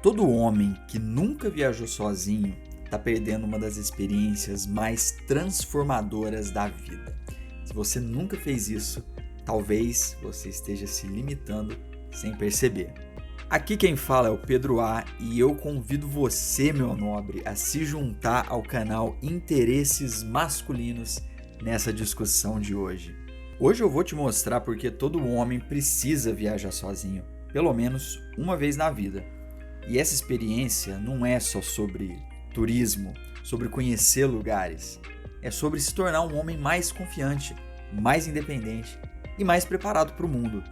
Todo homem que nunca viajou sozinho está perdendo uma das experiências mais transformadoras da vida. Se você nunca fez isso, talvez você esteja se limitando sem perceber. Aqui quem fala é o Pedro A e eu convido você, meu nobre, a se juntar ao canal Interesses Masculinos nessa discussão de hoje. Hoje eu vou te mostrar porque todo homem precisa viajar sozinho, pelo menos uma vez na vida. E essa experiência não é só sobre turismo, sobre conhecer lugares. É sobre se tornar um homem mais confiante, mais independente e mais preparado para o mundo.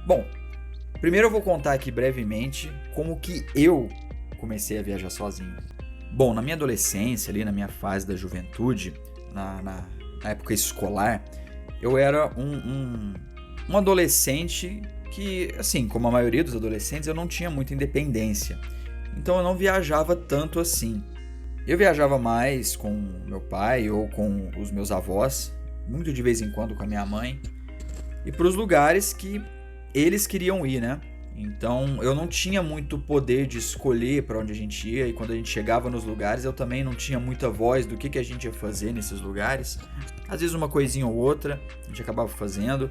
Bom, primeiro eu vou contar aqui brevemente como que eu comecei a viajar sozinho. Bom, na minha adolescência, ali na minha fase da juventude, na época escolar, eu era um adolescente que, assim, como a maioria dos adolescentes, eu não tinha muita independência. Então eu não viajava tanto assim. Eu viajava mais com meu pai ou com os meus avós, muito de vez em quando com a minha mãe, e para os lugares que eles queriam ir, né? Então eu não tinha muito poder de escolher para onde a gente ia, e quando a gente chegava nos lugares eu também não tinha muita voz do que a gente ia fazer nesses lugares. Às vezes uma coisinha ou outra a gente acabava fazendo,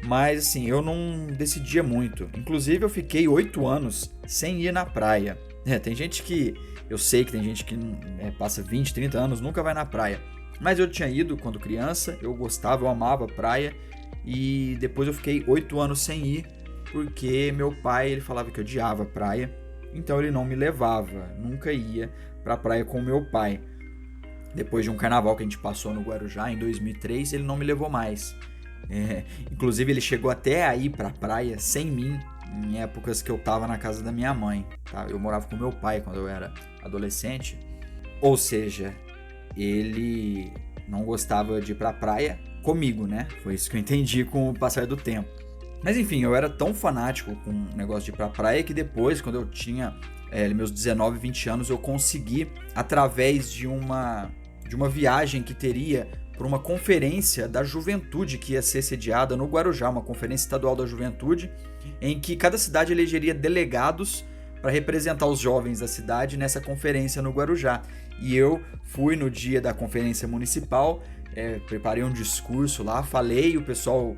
mas assim, eu não decidia muito. Inclusive eu fiquei 8 anos sem ir na praia. Tem gente que, eu sei que tem gente que passa 20, 30 anos, nunca vai na praia. Mas eu tinha ido quando criança, eu gostava, eu amava a praia. E depois eu fiquei 8 anos sem ir, porque meu pai, ele falava que odiava a praia. Então ele não me levava, nunca ia pra praia com meu pai. Depois de um carnaval que a gente passou no Guarujá em 2003, ele não me levou mais. Inclusive ele chegou até a ir pra praia sem mim, em épocas que eu tava na casa da minha mãe, tá? Eu morava com meu pai quando eu era adolescente. Ou seja, ele não gostava de ir pra praia comigo, né? Foi isso que eu entendi com o passar do tempo. Mas enfim, eu era tão fanático com o negócio de ir pra praia que depois, quando eu tinha meus 19, 20 anos, eu consegui, através de uma viagem que teria por uma conferência da juventude que ia ser sediada no Guarujá, uma conferência estadual da juventude, em que cada cidade elegeria delegados para representar os jovens da cidade nessa conferência no Guarujá. E eu fui no dia da conferência municipal, preparei um discurso lá, falei, e o pessoal,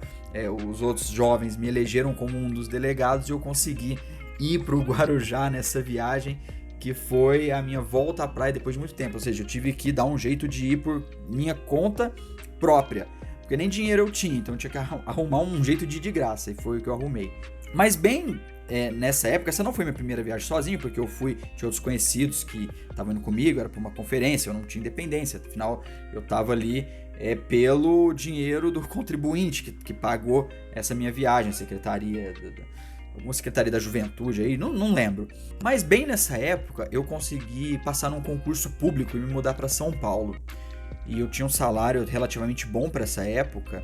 os outros jovens me elegeram como um dos delegados e eu consegui ir para o Guarujá nessa viagem, que foi a minha volta à praia depois de muito tempo. Ou seja, eu tive que dar um jeito de ir por minha conta própria, porque nem dinheiro eu tinha, então eu tinha que arrumar um jeito de ir de graça, e foi o que eu arrumei. Mas bem, nessa época, essa não foi minha primeira viagem sozinho, porque eu fui de outros conhecidos que estavam indo comigo, era para uma conferência, eu não tinha independência, afinal eu estava ali pelo dinheiro do contribuinte que pagou essa minha viagem, alguma secretaria da juventude aí, não lembro. Mas bem nessa época eu consegui passar num concurso público e me mudar para São Paulo. E eu tinha um salário relativamente bom para essa época,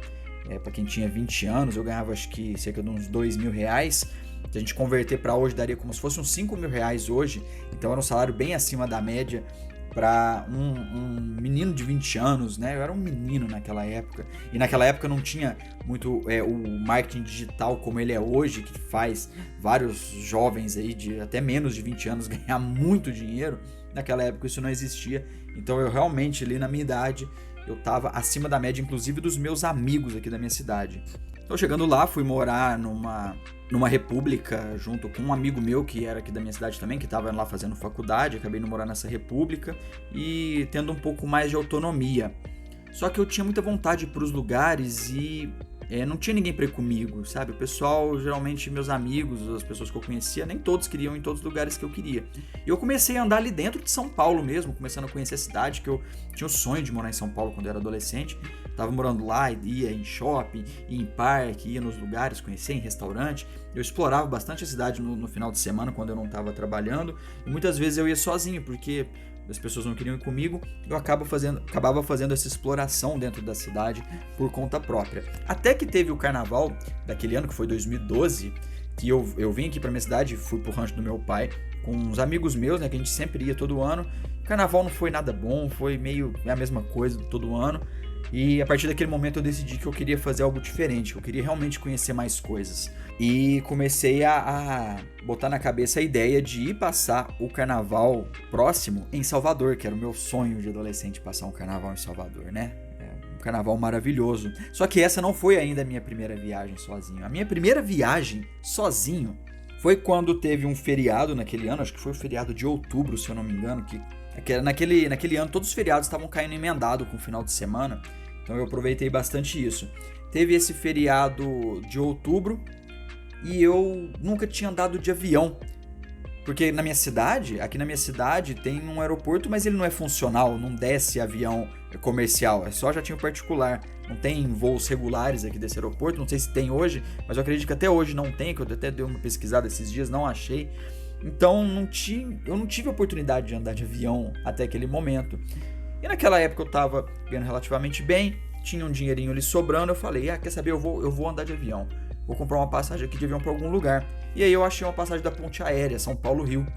para quem tinha 20 anos, eu ganhava acho que cerca de uns R$2.000. Se a gente converter para hoje, daria como se fosse uns R$5.000 hoje. Então era um salário bem acima da média para um menino de 20 anos, né? Eu era um menino naquela época. E naquela época não tinha muito o marketing digital como ele é hoje, que faz vários jovens aí de até menos de 20 anos ganhar muito dinheiro. Naquela época isso não existia. Então eu realmente, ali na minha idade, eu estava acima da média, inclusive dos meus amigos aqui da minha cidade. Então chegando lá, fui morar numa república junto com um amigo meu que era aqui da minha cidade também, que estava lá fazendo faculdade. Acabei indo morar nessa república e tendo um pouco mais de autonomia. Só que eu tinha muita vontade de ir para os lugares e não tinha ninguém para ir comigo, sabe? O pessoal, geralmente meus amigos, as pessoas que eu conhecia, nem todos queriam ir em todos os lugares que eu queria. E eu comecei a andar ali dentro de São Paulo mesmo, começando a conhecer a cidade, que eu tinha o sonho de morar em São Paulo quando eu era adolescente. Tava morando lá, ia em shopping, ia em parque, ia nos lugares, conhecia em restaurante. Eu explorava bastante a cidade no final de semana, quando eu não estava trabalhando. E muitas vezes eu ia sozinho, porque as pessoas não queriam ir comigo, eu acabava fazendo essa exploração dentro da cidade por conta própria. Até que teve o carnaval daquele ano, que foi 2012, que eu vim aqui pra minha cidade, fui pro rancho do meu pai, com uns amigos meus, né, que a gente sempre ia todo ano. O carnaval não foi nada bom, foi meio a mesma coisa todo ano. E a partir daquele momento eu decidi que eu queria fazer algo diferente, que eu queria realmente conhecer mais coisas. E comecei a botar na cabeça a ideia de ir passar o carnaval próximo em Salvador, que era o meu sonho de adolescente, passar um carnaval em Salvador, né? Um carnaval maravilhoso. Só que essa não foi ainda a minha primeira viagem sozinho. A minha primeira viagem sozinho foi quando teve um feriado naquele ano, acho que foi o feriado de outubro, se eu não me engano, que naquele ano todos os feriados estavam caindo emendado com o final de semana, então eu aproveitei bastante isso. Teve esse feriado de outubro e eu nunca tinha andado de avião, porque aqui na minha cidade tem um aeroporto, mas ele não é funcional, não desce avião comercial, é só jatinho particular, não tem voos regulares aqui desse aeroporto, não sei se tem hoje, mas eu acredito que até hoje não tem, que eu até dei uma pesquisada esses dias, não achei. Então eu não tive a oportunidade de andar de avião até aquele momento. E naquela época eu estava ganhando relativamente bem, tinha um dinheirinho ali sobrando, eu falei, quer saber, eu vou andar de avião. Vou comprar uma passagem aqui de avião para algum lugar. E aí eu achei uma passagem da ponte aérea, São Paulo-Rio.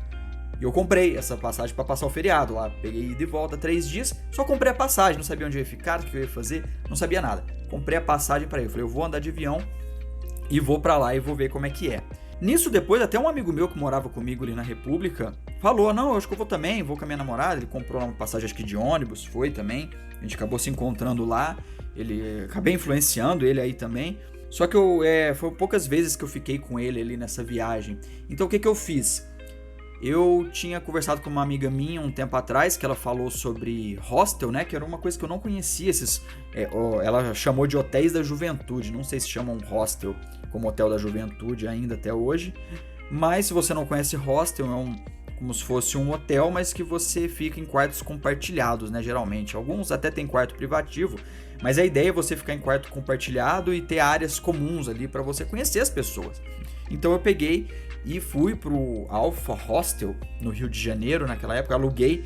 E eu comprei essa passagem para passar o feriado lá. Peguei de volta 3 dias, só comprei a passagem, não sabia onde eu ia ficar, o que eu ia fazer, não sabia nada. Comprei a passagem para ir, eu falei, eu vou andar de avião e vou para lá e vou ver como é que é. Nisso depois, até um amigo meu que morava comigo ali na República falou, não, eu acho que eu vou também, vou com a minha namorada. Ele comprou uma passagem acho que de ônibus, foi também. A gente acabou se encontrando lá, acabei influenciando ele aí também. Só que foi poucas vezes que eu fiquei com ele ali nessa viagem. Então o que eu fiz? Eu tinha conversado com uma amiga minha um tempo atrás, que ela falou sobre hostel, né? Que era uma coisa que eu não conhecia. Ela chamou de hotéis da juventude. Não sei se chamam hostel como hotel da juventude ainda até hoje. Mas se você não conhece hostel, como se fosse um hotel, mas que você fica em quartos compartilhados, né? Geralmente. Alguns até tem quarto privativo, mas a ideia é você ficar em quarto compartilhado e ter áreas comuns ali para você conhecer as pessoas. Então eu peguei e fui pro Alpha Hostel no Rio de Janeiro naquela época, aluguei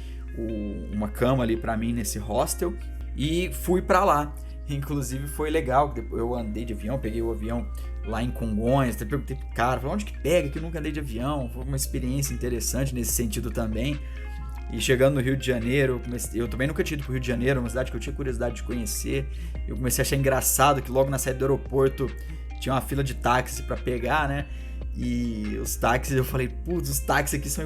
uma cama ali pra mim nesse hostel e fui pra lá. Inclusive foi legal, eu andei de avião, peguei o avião lá em Congonhas, até perguntei pro cara, falei, onde que pega, que eu nunca andei de avião, foi uma experiência interessante nesse sentido também. E chegando no Rio de Janeiro, eu também nunca tinha ido pro Rio de Janeiro, uma cidade que eu tinha curiosidade de conhecer, eu comecei a achar engraçado que logo na saída do aeroporto tinha uma fila de táxi pra pegar, né? E os táxis, eu falei, putz, os táxis aqui são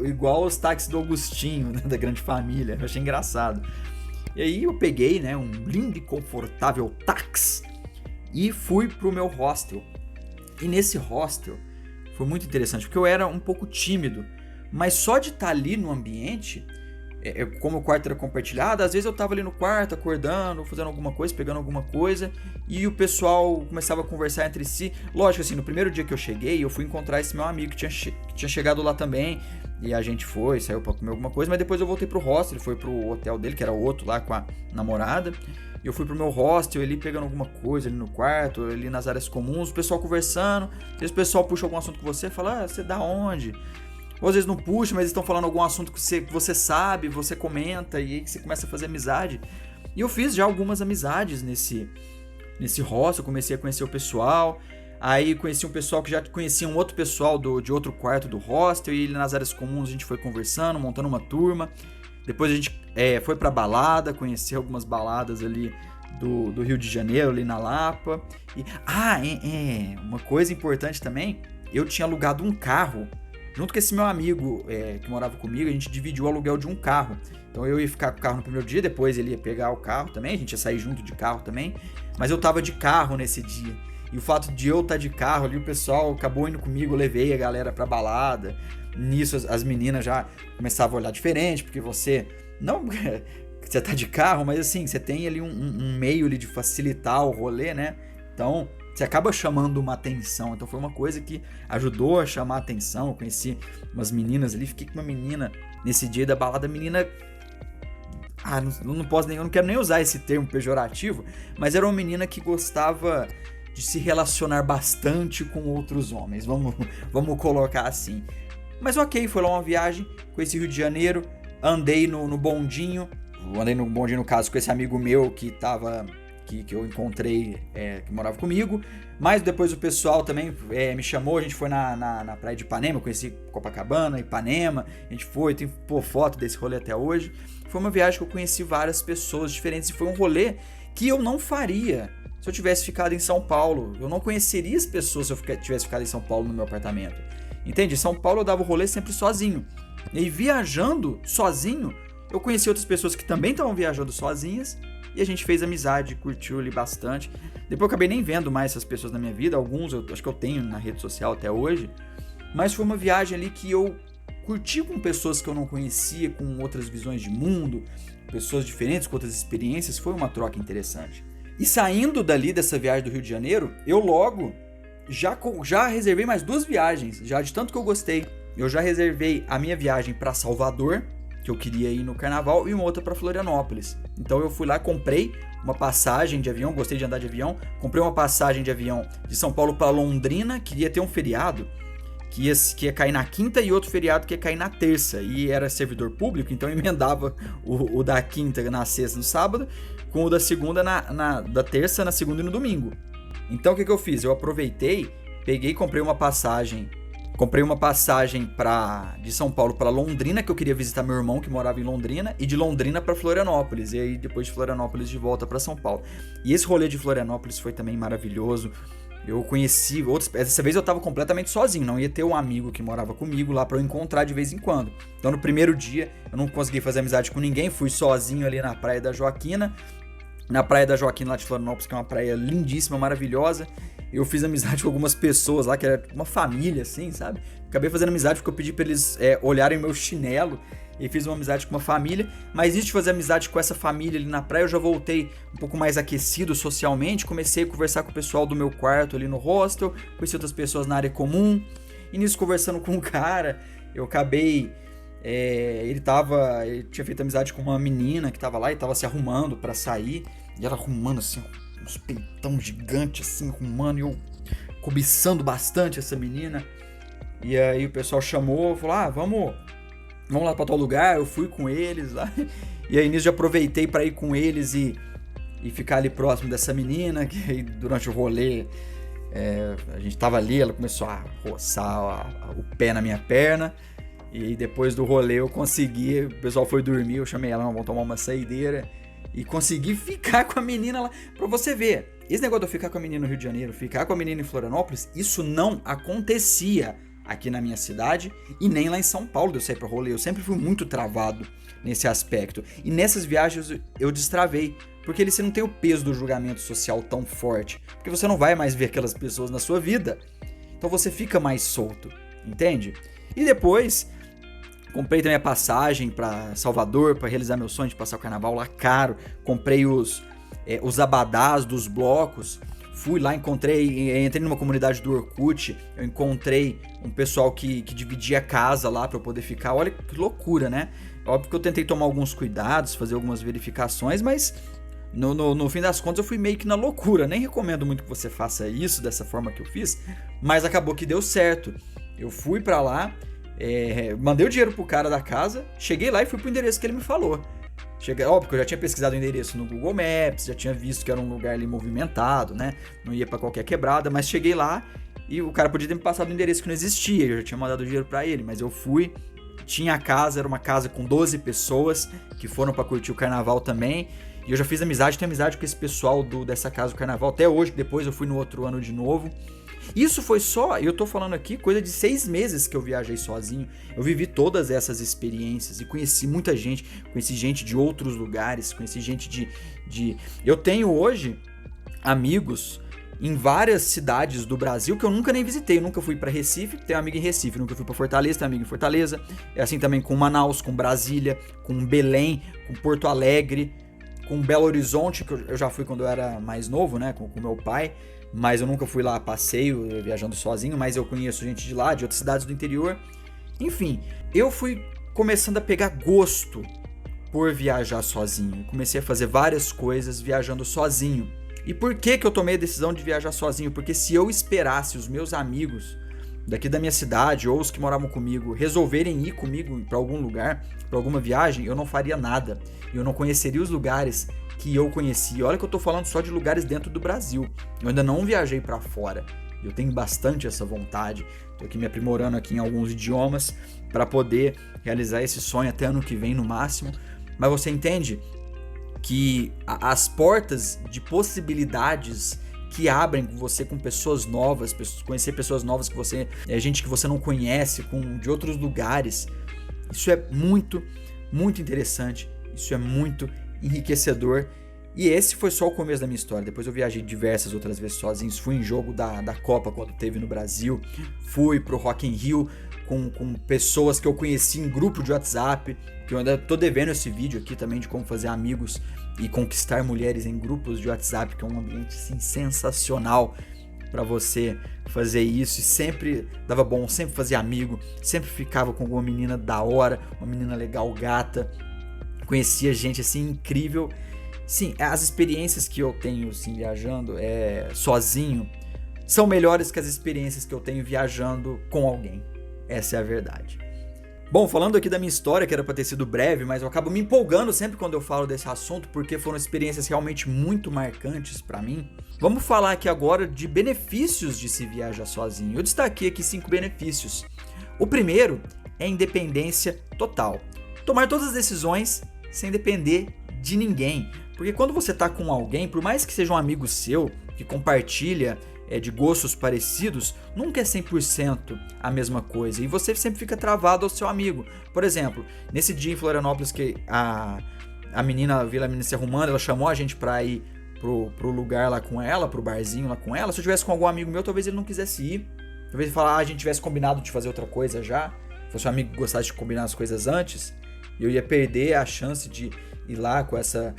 igual aos táxis do Augustinho, né, da Grande Família. Eu achei engraçado. E aí eu peguei, né, um lindo e confortável táxi e fui pro meu hostel. E nesse hostel foi muito interessante, porque eu era um pouco tímido, mas só de estar ali no ambiente, como o quarto era compartilhado, às vezes eu tava ali no quarto, acordando, fazendo alguma coisa, pegando alguma coisa, e o pessoal começava a conversar entre si. Lógico, assim, no primeiro dia que eu cheguei, eu fui encontrar esse meu amigo que tinha chegado lá também, e a gente saiu pra comer alguma coisa, mas depois eu voltei pro hostel, ele foi pro hotel dele, que era outro lá com a namorada, e eu fui pro meu hostel, ele pegando alguma coisa ali no quarto, ali nas áreas comuns, o pessoal conversando, às vezes o pessoal puxa algum assunto com você, fala, você da onde? Ou às vezes não puxa, mas eles estão falando algum assunto que você sabe, você comenta e aí você começa a fazer amizade. E eu fiz já algumas amizades nesse hostel, comecei a conhecer o pessoal. Aí conheci um pessoal que já conhecia um outro pessoal de outro quarto do hostel, e nas áreas comuns a gente foi conversando, montando uma turma. Depois a gente foi pra balada, conhecer algumas baladas ali do Rio de Janeiro, ali na Lapa. Uma coisa importante também, eu tinha alugado um carro. Junto com esse meu amigo que morava comigo, a gente dividiu o aluguel de um carro. Então eu ia ficar com o carro no primeiro dia, depois ele ia pegar o carro também, a gente ia sair junto de carro também. Mas eu tava de carro nesse dia. E o fato de eu estar de carro ali, o pessoal acabou indo comigo, eu levei a galera pra balada. Nisso as meninas já começavam a olhar diferente, porque você tá de carro, mas assim, você tem ali um meio ali de facilitar o rolê, né? Então você acaba chamando uma atenção. Então foi uma coisa que ajudou a chamar a atenção. Eu conheci umas meninas ali, fiquei com uma menina nesse dia da balada, menina... não quero nem usar esse termo pejorativo, mas era uma menina que gostava de se relacionar bastante com outros homens, vamos colocar assim. Mas ok, foi lá uma viagem, conheci Rio de Janeiro, andei no bondinho, no caso com esse amigo meu que eu encontrei, que morava comigo, mas depois o pessoal também me chamou, a gente foi na praia de Ipanema, eu conheci Copacabana, Ipanema, a gente tem foto desse rolê até hoje. Foi uma viagem que eu conheci várias pessoas diferentes e foi um rolê que eu não faria se eu tivesse ficado em São Paulo. Eu não conheceria as pessoas se eu tivesse ficado em São Paulo no meu apartamento. Entende? Em São Paulo eu dava o rolê sempre sozinho. E viajando sozinho, eu conheci outras pessoas que também estavam viajando sozinhas e a gente fez amizade, curtiu ali bastante. Depois eu acabei nem vendo mais essas pessoas na minha vida, alguns eu acho que eu tenho na rede social até hoje, mas foi uma viagem ali que eu curti com pessoas que eu não conhecia, com outras visões de mundo, pessoas diferentes, com outras experiências, foi uma troca interessante. E saindo dali dessa viagem do Rio de Janeiro, eu logo já reservei mais 2 viagens, já de tanto que eu gostei. Eu já reservei a minha viagem para Salvador, que eu queria ir no carnaval, e uma outra para Florianópolis. Então eu fui lá, comprei uma passagem de avião, gostei de andar de avião, comprei uma passagem de avião de São Paulo para Londrina, queria ter um feriado que ia cair na quinta e outro feriado que ia cair na terça, e era servidor público, então eu emendava o da quinta na sexta no sábado, com o da segunda da terça na segunda e no domingo. Então o que eu fiz? Eu aproveitei, peguei e comprei uma passagem de São Paulo para Londrina, que eu queria visitar meu irmão que morava em Londrina, e de Londrina para Florianópolis, e aí depois de Florianópolis de volta para São Paulo. E esse rolê de Florianópolis foi também maravilhoso. Eu conheci outros. Dessa vez eu tava completamente sozinho, não ia ter um amigo que morava comigo lá pra eu encontrar de vez em quando. Então no primeiro dia eu não consegui fazer amizade com ninguém, fui sozinho ali na Praia da Joaquina. Na Praia da Joaquina lá de Florianópolis, que é uma praia lindíssima, maravilhosa. Eu fiz amizade com algumas pessoas lá, que era uma família, assim, sabe? Acabei fazendo amizade porque eu pedi pra eles olharem meu chinelo. E fiz uma amizade com uma família, mas antes de fazer amizade com essa família ali na praia, eu já voltei um pouco mais aquecido socialmente, comecei a conversar com o pessoal do meu quarto ali no hostel, conheci outras pessoas na área comum, e nisso conversando com um cara, eu acabei, ele tinha feito amizade com uma menina que tava lá e tava se arrumando pra sair, e ela arrumando assim, uns peitão gigante assim, arrumando, e eu cobiçando bastante essa menina, e aí o pessoal chamou, falou, vamos lá pra tal lugar, eu fui com eles lá. E aí nisso eu aproveitei pra ir com eles e ficar ali próximo dessa menina, que aí, durante o rolê a gente tava ali, ela começou a roçar o pé na minha perna. E depois do rolê eu consegui, o pessoal foi dormir, eu chamei ela, vamos tomar uma saideira. E consegui ficar com a menina lá, pra você ver. Esse negócio de eu ficar com a menina no Rio de Janeiro, ficar com a menina em Florianópolis, isso não acontecia aqui na minha cidade e nem lá em São Paulo de eu sair pra rolê. Eu sempre fui muito travado nesse aspecto. E nessas viagens eu destravei, porque você não tem o peso do julgamento social tão forte, porque você não vai mais ver aquelas pessoas na sua vida. Então você fica mais solto, entende? E depois comprei também a passagem pra Salvador para realizar meu sonho de passar o carnaval lá caro. Comprei os abadás dos blocos. Fui lá, entrei numa comunidade do Orkut, eu encontrei um pessoal que dividia casa lá pra eu poder ficar. Olha que loucura, né? Óbvio que eu tentei tomar alguns cuidados, fazer algumas verificações, mas no fim das contas eu fui meio que na loucura. Nem recomendo muito que você faça isso dessa forma que eu fiz, mas acabou que deu certo. Eu fui pra lá, mandei o dinheiro pro cara da casa, cheguei lá e fui pro endereço que ele me falou. Óbvio que eu já tinha pesquisado o endereço no Google Maps, já tinha visto que era um lugar ali movimentado, né? Não ia pra qualquer quebrada, mas cheguei lá e o cara podia ter me passado um endereço que não existia, eu já tinha mandado o dinheiro pra ele, mas eu fui, tinha a casa, era uma casa com 12 pessoas que foram pra curtir o carnaval também, e eu já fiz amizade, tenho amizade com esse pessoal dessa casa do carnaval, até hoje, depois eu fui no outro ano de novo. Isso foi só, eu tô falando aqui, coisa de 6 meses que eu viajei sozinho. Eu vivi todas essas experiências e conheci muita gente, conheci gente de outros lugares, conheci gente Eu tenho hoje amigos em várias cidades do Brasil que eu nunca nem visitei. Eu nunca fui pra Recife, tenho amigo em Recife, nunca fui pra Fortaleza, tenho amigo em Fortaleza. É assim também com Manaus, com Brasília, com Belém, com Porto Alegre, com Belo Horizonte, que eu já fui quando eu era mais novo, né, com meu pai. Mas eu nunca fui lá a passeio, viajando sozinho, mas eu conheço gente de lá, de outras cidades do interior. Enfim, eu fui começando a pegar gosto por viajar sozinho. Comecei a fazer várias coisas viajando sozinho. E por que eu tomei a decisão de viajar sozinho? Porque se eu esperasse os meus amigos daqui da minha cidade ou os que moravam comigo resolverem ir comigo para algum lugar, para alguma viagem, eu não faria nada. Eu não conheceria os lugares que eu conheci. Olha que eu tô falando só de lugares dentro do Brasil. Eu ainda não viajei para fora. Eu tenho bastante essa vontade. Tô aqui me aprimorando aqui em alguns idiomas para poder realizar esse sonho até ano que vem no máximo. Mas você entende? que as portas de possibilidades que abrem você com pessoas novas, conhecer pessoas novas que você, gente que você não conhece, de outros lugares, isso é muito, muito interessante, isso é muito enriquecedor. E esse foi só o começo da minha história. Depois eu viajei diversas outras vezes sozinho, fui em jogo da Copa quando teve no Brasil, fui pro Rock in Rio com pessoas que eu conheci em grupo de WhatsApp, que eu ainda tô devendo esse vídeo aqui também de como fazer amigos e conquistar mulheres em grupos de WhatsApp, que é um ambiente assim, sensacional para você fazer isso, e sempre dava bom, sempre fazia amigo, sempre ficava com alguma menina da hora, uma menina legal, gata, conhecia gente assim incrível. Sim, as experiências que eu tenho assim, viajando sozinho são melhores que as experiências que eu tenho viajando com alguém. Essa é a verdade. Bom, falando aqui da minha história, que era pra ter sido breve, mas eu acabo me empolgando sempre quando eu falo desse assunto, porque foram experiências realmente muito marcantes pra mim. Vamos falar aqui agora de benefícios de se viajar sozinho. Eu destaquei aqui 5 benefícios. O primeiro é a independência total. Tomar todas as decisões sem depender de ninguém. Porque quando você tá com alguém, por mais que seja um amigo seu, que compartilha de gostos parecidos, nunca é 100% a mesma coisa, e você sempre fica travado ao seu amigo. Por exemplo, nesse dia em Florianópolis que a menina se arrumando, ela chamou a gente pra ir pro lugar lá com ela, pro barzinho lá com ela. Se eu tivesse com algum amigo meu, talvez ele não quisesse ir, talvez ele falasse, a gente tivesse combinado de fazer outra coisa já, fosse um amigo que gostasse de combinar as coisas antes, e eu ia perder a chance de ir lá com essa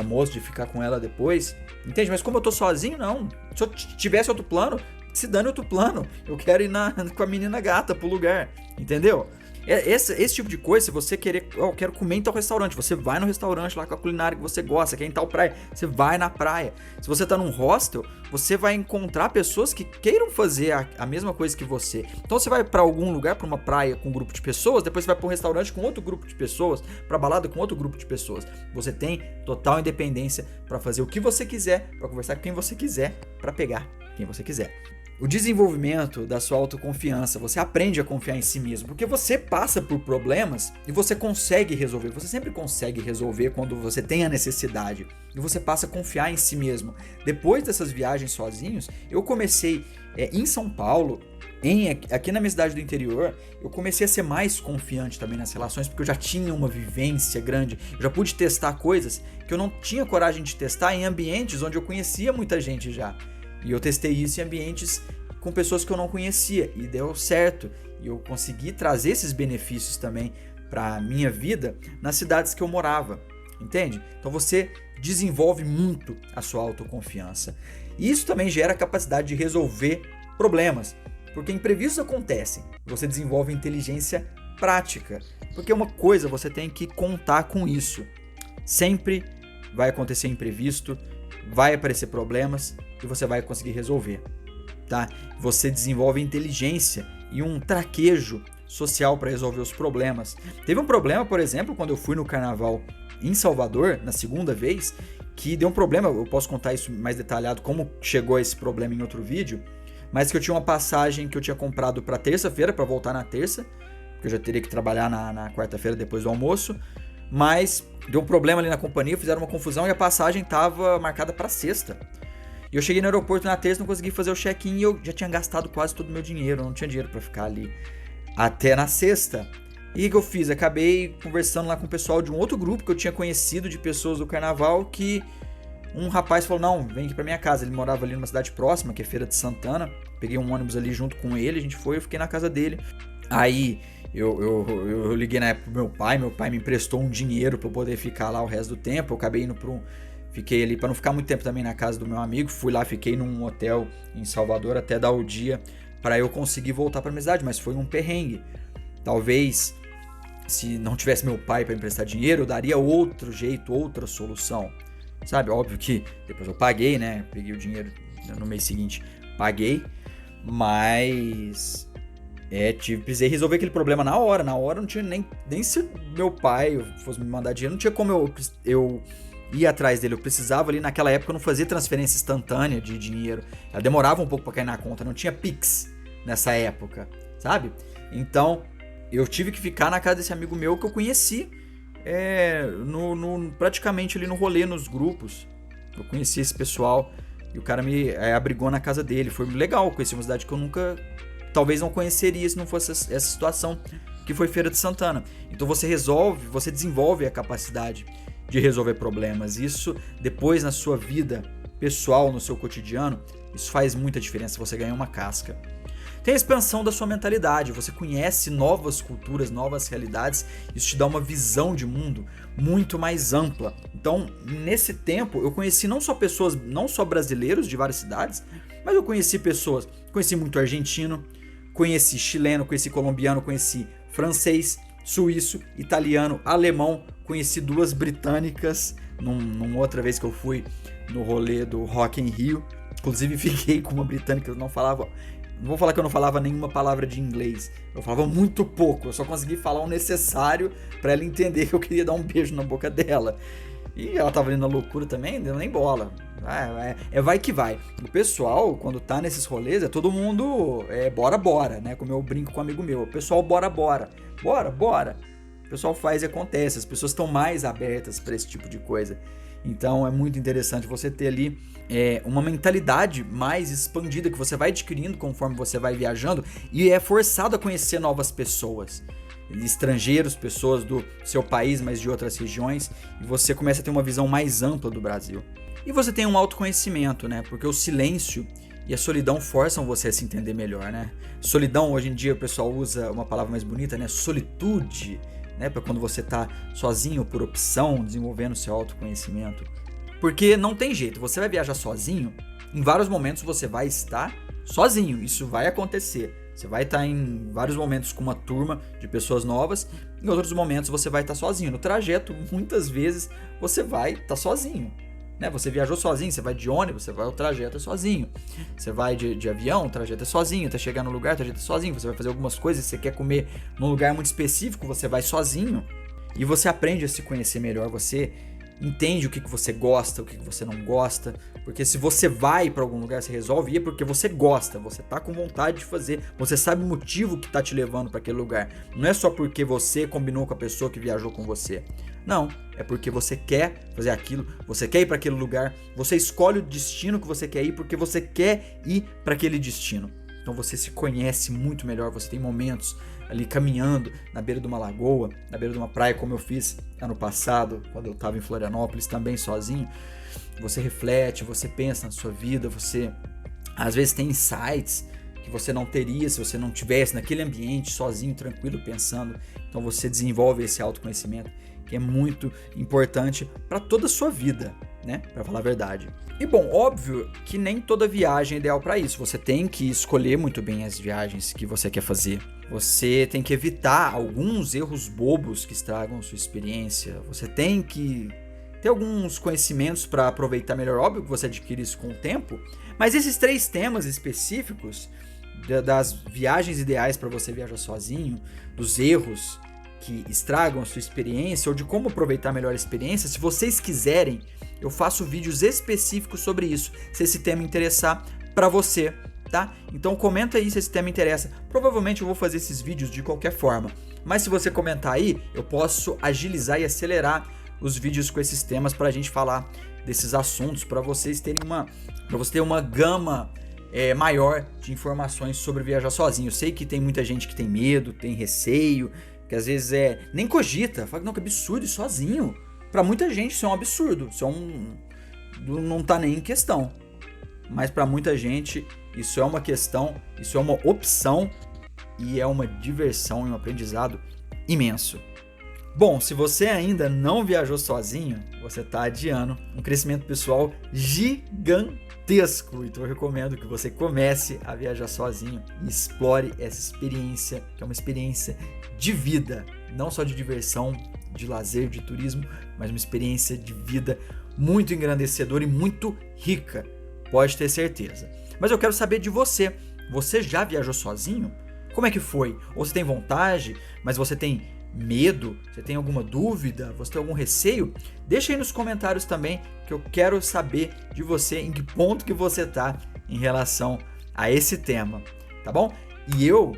moça, de ficar com ela depois, entende? Mas como eu tô sozinho, não. Se eu tivesse outro plano, se dane outro plano. Eu quero ir com a menina gata pro lugar, entendeu? Esse tipo de coisa, se você querer, eu quero comer em tal restaurante, você vai no restaurante lá com a culinária que você gosta, quer ir em tal praia, você vai na praia. Se você tá num hostel, você vai encontrar pessoas que queiram fazer a mesma coisa que você. Então você vai pra algum lugar, pra uma praia com um grupo de pessoas, depois você vai pra um restaurante com outro grupo de pessoas, pra balada com outro grupo de pessoas. Você tem total independência pra fazer o que você quiser, pra conversar com quem você quiser, pra pegar quem você quiser. O desenvolvimento da sua autoconfiança, você aprende a confiar em si mesmo, porque você passa por problemas e você consegue resolver, você sempre consegue resolver quando você tem a necessidade, e você passa a confiar em si mesmo. Depois dessas viagens sozinhos, eu comecei em São Paulo, aqui na minha cidade do interior, eu comecei a ser mais confiante também nas relações, porque eu já tinha uma vivência grande, eu já pude testar coisas que eu não tinha coragem de testar em ambientes onde eu conhecia muita gente já. E eu testei isso em ambientes com pessoas que eu não conhecia e deu certo. E eu consegui trazer esses benefícios também para a minha vida nas cidades que eu morava, entende? Então você desenvolve muito a sua autoconfiança. E isso também gera a capacidade de resolver problemas, porque imprevistos acontecem. Você desenvolve inteligência prática, porque uma coisa você tem que contar com isso. Sempre vai acontecer imprevisto, vai aparecer problemas, e você vai conseguir resolver, tá? Você desenvolve inteligência e um traquejo social para resolver os problemas. Teve um problema, por exemplo, quando eu fui no carnaval em Salvador, na segunda vez, que deu um problema, eu posso contar isso mais detalhado, como chegou a esse problema em outro vídeo, mas que eu tinha uma passagem que eu tinha comprado para terça-feira, para voltar na terça, porque eu já teria que trabalhar na quarta-feira depois do almoço, mas deu um problema ali na companhia, fizeram uma confusão e a passagem estava marcada para sexta. E eu cheguei no aeroporto na terça, não consegui fazer o check-in e eu já tinha gastado quase todo o meu dinheiro, eu não tinha dinheiro pra ficar ali até na sexta. E o que eu fiz? Acabei conversando lá com o pessoal de um outro grupo que eu tinha conhecido de pessoas do carnaval, que um rapaz falou, não, vem aqui pra minha casa. Ele morava ali numa cidade próxima, que é Feira de Santana. Peguei um ônibus ali junto com ele, a gente foi, eu fiquei na casa dele. Aí eu liguei na época pro meu pai me emprestou um dinheiro pra eu poder ficar lá o resto do tempo. Eu acabei indo fiquei ali para não ficar muito tempo também na casa do meu amigo, fui lá, fiquei num hotel em Salvador até dar o dia para eu conseguir voltar para minha cidade, mas foi um perrengue. Talvez se não tivesse meu pai para emprestar dinheiro, eu daria outro jeito, outra solução, sabe? Óbvio que depois eu paguei, né? Peguei o dinheiro no mês seguinte, paguei, mas precisei resolver aquele problema na hora não tinha nem se meu pai fosse me mandar dinheiro, não tinha como eu ir atrás dele, eu precisava ali naquela época, eu não fazia transferência instantânea de dinheiro, ela demorava um pouco pra cair na conta, não tinha Pix nessa época, sabe? Então, eu tive que ficar na casa desse amigo meu que eu conheci, praticamente ali no rolê, nos grupos. Eu conheci esse pessoal e o cara me abrigou na casa dele. Foi legal, conheci uma cidade que eu nunca, talvez não conheceria se não fosse essa situação, que foi Feira de Santana. Então você desenvolve a capacidade de resolver problemas. Isso depois na sua vida pessoal, no seu cotidiano, isso faz muita diferença, você ganha uma casca. Tem a expansão da sua mentalidade, você conhece novas culturas, novas realidades, isso te dá uma visão de mundo muito mais ampla. Então, nesse tempo, eu conheci não só brasileiros de várias cidades, mas eu conheci muito argentino, conheci chileno, conheci colombiano, conheci francês, suíço, italiano, alemão, conheci 2 britânicas, numa outra vez que eu fui no rolê do Rock in Rio. Inclusive fiquei com uma britânica, não vou falar que eu não falava nenhuma palavra de inglês, eu falava muito pouco, eu só consegui falar o necessário pra ela entender que eu queria dar um beijo na boca dela. E ela tava ali na loucura também, não deu nem bola. Vai que vai. O pessoal, quando tá nesses rolês, é todo mundo bora, né? Como eu brinco com um amigo meu, o pessoal bora. O pessoal faz e acontece, as pessoas estão mais abertas pra esse tipo de coisa. Então é muito interessante você ter ali uma mentalidade mais expandida que você vai adquirindo conforme você vai viajando e é forçado a conhecer novas pessoas, estrangeiros, pessoas do seu país, mas de outras regiões, e você começa a ter uma visão mais ampla do Brasil. E você tem um autoconhecimento, né? Porque o silêncio e a solidão forçam você a se entender melhor, né? Solidão, hoje em dia o pessoal usa uma palavra mais bonita, né? Solitude, né? Para quando você tá sozinho por opção, desenvolvendo seu autoconhecimento. Porque não tem jeito, você vai viajar sozinho, em vários momentos você vai estar sozinho, isso vai acontecer. Você vai estar em vários momentos com uma turma de pessoas novas, em outros momentos você vai estar sozinho. No trajeto, muitas vezes, você vai estar sozinho. Né? Você viajou sozinho, você vai de ônibus, você vai o trajeto é sozinho. Você vai de avião, o trajeto é sozinho. Até chegar no lugar, o trajeto é sozinho. Você vai fazer algumas coisas, você quer comer num lugar muito específico, você vai sozinho. E você aprende a se conhecer melhor, você entende o que você gosta, o que você não gosta. Porque se você vai para algum lugar, você resolve ir porque você gosta, você tá com vontade de fazer, você sabe o motivo que tá te levando para aquele lugar. Não é só porque você combinou com a pessoa que viajou com você. Não, é porque você quer fazer aquilo, você quer ir para aquele lugar, você escolhe o destino que você quer ir porque você quer ir para aquele destino. Então você se conhece muito melhor, você tem momentos ali caminhando na beira de uma lagoa, na beira de uma praia, como eu fiz ano passado, quando eu estava em Florianópolis, também sozinho. Você reflete, você pensa na sua vida, você às vezes tem insights que você não teria se você não estivesse naquele ambiente, sozinho, tranquilo, pensando. Então você desenvolve esse autoconhecimento, que é muito importante para toda a sua vida, né? Para falar a verdade. E bom, óbvio que nem toda viagem é ideal para isso. Você tem que escolher muito bem as viagens que você quer fazer. Você tem que evitar alguns erros bobos que estragam sua experiência. Você tem que ter alguns conhecimentos para aproveitar melhor. Óbvio que você adquire isso com o tempo. Mas esses 3 temas específicos das viagens ideais para você viajar sozinho, dos erros que estragam a sua experiência ou de como aproveitar melhor a experiência, se vocês quiserem, eu faço vídeos específicos sobre isso, se esse tema interessar para você, tá? Então comenta aí se esse tema interessa. Provavelmente eu vou fazer esses vídeos de qualquer forma, mas se você comentar aí, eu posso agilizar e acelerar os vídeos com esses temas pra gente falar desses assuntos, para vocês terem uma gama maior de informações sobre viajar sozinho. Eu sei que tem muita gente que tem medo, tem receio, que às vezes nem cogita, fala que não, que absurdo ir sozinho. Pra muita gente isso é um absurdo, isso não tá nem em questão. Mas pra muita gente isso é uma questão, isso é uma opção e é uma diversão e um aprendizado imenso. Bom, se você ainda não viajou sozinho, você tá adiando um crescimento pessoal gigantesco. Então eu recomendo que você comece a viajar sozinho e explore essa experiência, que é uma experiência de vida, não só de diversão, de lazer, de turismo, mas uma experiência de vida muito engrandecedora e muito rica, pode ter certeza. Mas eu quero saber de você. Você já viajou sozinho? Como é que foi? Ou você tem vontade, mas você tem medo? Você tem alguma dúvida? Você tem algum receio? Deixa aí nos comentários também, que eu quero saber de você em que ponto que você tá em relação a esse tema, tá bom? E eu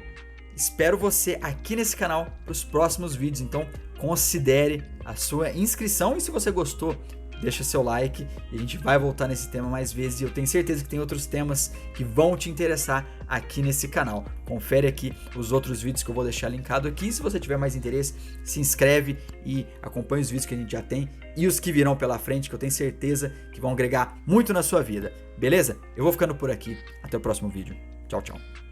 espero você aqui nesse canal para os próximos vídeos. Então considere a sua inscrição e se você gostou, deixa seu like e a gente vai voltar nesse tema mais vezes. E eu tenho certeza que tem outros temas que vão te interessar aqui nesse canal. Confere aqui os outros vídeos que eu vou deixar linkado aqui. Se você tiver mais interesse, se inscreve e acompanha os vídeos que a gente já tem e os que virão pela frente, que eu tenho certeza que vão agregar muito na sua vida. Beleza? Eu vou ficando por aqui. Até o próximo vídeo. Tchau, tchau.